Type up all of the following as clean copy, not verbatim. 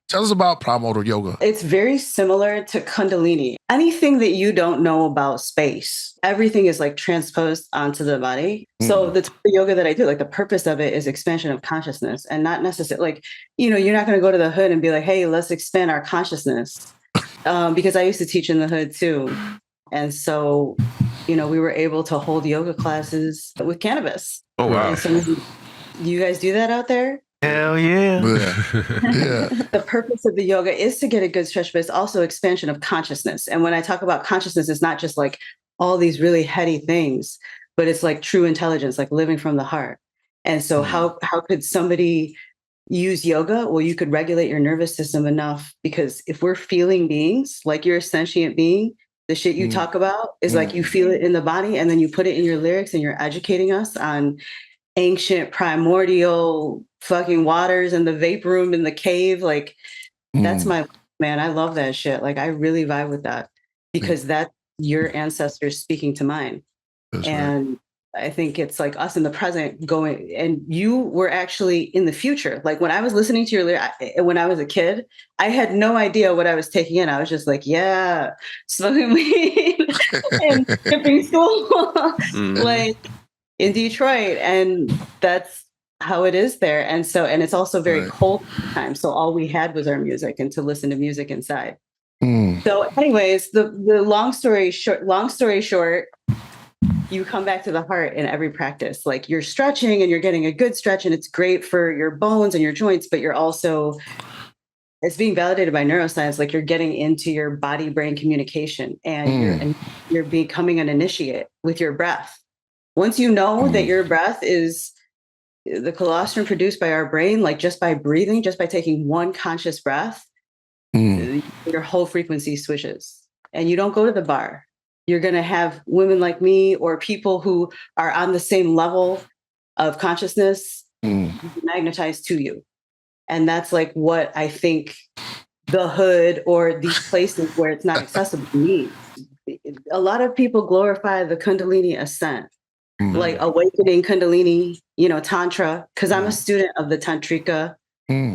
Tell us about primordial yoga. It's very similar to Kundalini. Anything that you don't know about space, everything is like transposed onto the body. So the type of yoga that I do, like the purpose of it is expansion of consciousness, and not necessarily like, you're not going to go to the hood and be like, hey, let's expand our consciousness. Because I used to teach in the hood too. And so, we were able to hold yoga classes with cannabis. Oh, wow. So, you guys do that out there? Hell yeah. The purpose of the yoga is to get a good stretch, but it's also expansion of consciousness. And when I talk about consciousness, it's not just like all these really heady things, but it's like true intelligence, like living from the heart. And so how could somebody use yoga? Well, you could regulate your nervous system enough, because if we're feeling beings, like you're a sentient being, the shit you talk about is like you feel it in the body, and then you put it in your lyrics, and you're educating us on ancient primordial fucking waters and the vape room in the cave. Like that's my man. I love that shit. Like I really vibe with that, because that's your ancestors speaking to mine. That's and right. I think it's like us in the present going, and you were actually in the future. Like when I was listening to your lyric, when I was a kid, I had no idea what I was taking in. I was just like, yeah, smoking weed and skipping school. Like in Detroit, and that's how it is there. And it's also very cold time. So all we had was our music and to listen to music inside. So anyways, the long story short, you come back to the heart in every practice. Like you're stretching and you're getting a good stretch, and it's great for your bones and your joints, but you're also, it's being validated by neuroscience. Like you're getting into your body-brain communication, and you're becoming an initiate with your breath. Once you know that your breath is the colostrum produced by our brain, like just by breathing, just by taking one conscious breath, your whole frequency switches. And you don't go to the bar. You're going to have women like me or people who are on the same level of consciousness magnetized to you. And that's like what I think the hood or these places where it's not accessible needs. A lot of people glorify the Kundalini ascent. Like awakening Kundalini, Tantra, because I'm a student of the Tantrika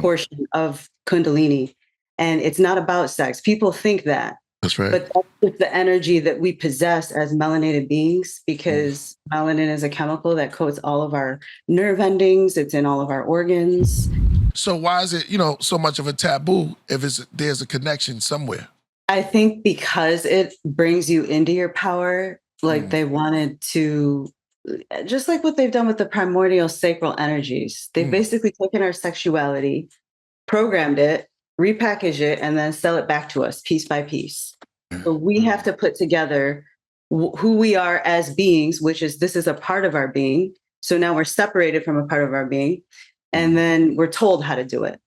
portion of Kundalini. And it's not about sex. People think that. That's right. But that's just the energy that we possess as melanated beings, because melanin is a chemical that coats all of our nerve endings. It's in all of our organs. So why is it, so much of a taboo if there's a connection somewhere? I think because it brings you into your power. Like they wanted to, just like what they've done with the primordial sacral energies. They've basically taken our sexuality, programmed it, repackage it, and then sell it back to us piece by piece. So we have to put together who we are as beings, this is a part of our being. So now we're separated from a part of our being, and then we're told how to do it.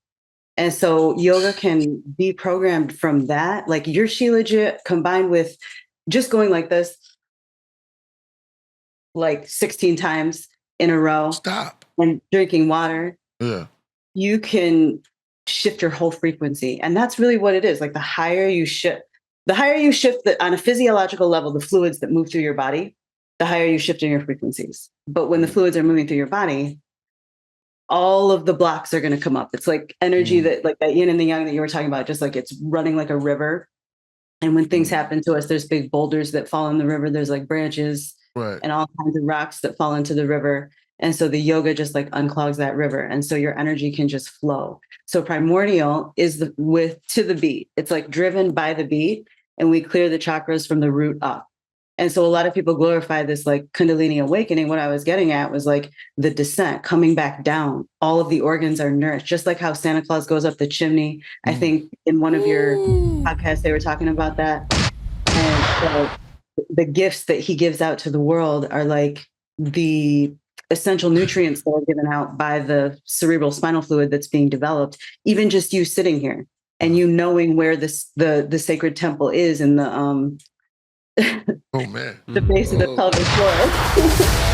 And so yoga can be programmed from that, like your Shilajit combined with just going like this, like 16 times in a row. Stop. And drinking water. Yeah. You can shift your whole frequency. And that's really what it is. Like the higher you shift on a physiological level, the fluids that move through your body, the higher you shift in your frequencies. But when the fluids are moving through your body, all of the blocks are going to come up. It's like energy that, like that yin and the yang that you were talking about, just like it's running like a river. And when things happen to us, there's big boulders that fall in the river. There's like branches and all kinds of rocks that fall into the river. And so the yoga just like unclogs that river. And so your energy can just flow. So primordial is to the beat. It's like driven by the beat, and we clear the chakras from the root up. And so a lot of people glorify this like Kundalini awakening. What I was getting at was like the descent coming back down. All of the organs are nourished, just like how Santa Claus goes up the chimney. I think in one of your podcasts, they were talking about that. And so the gifts that he gives out to the world are like the essential nutrients that are given out by the cerebral spinal fluid that's being developed. Even just you sitting here and you knowing where the sacred temple is in the oh man, the base of the pelvic floor.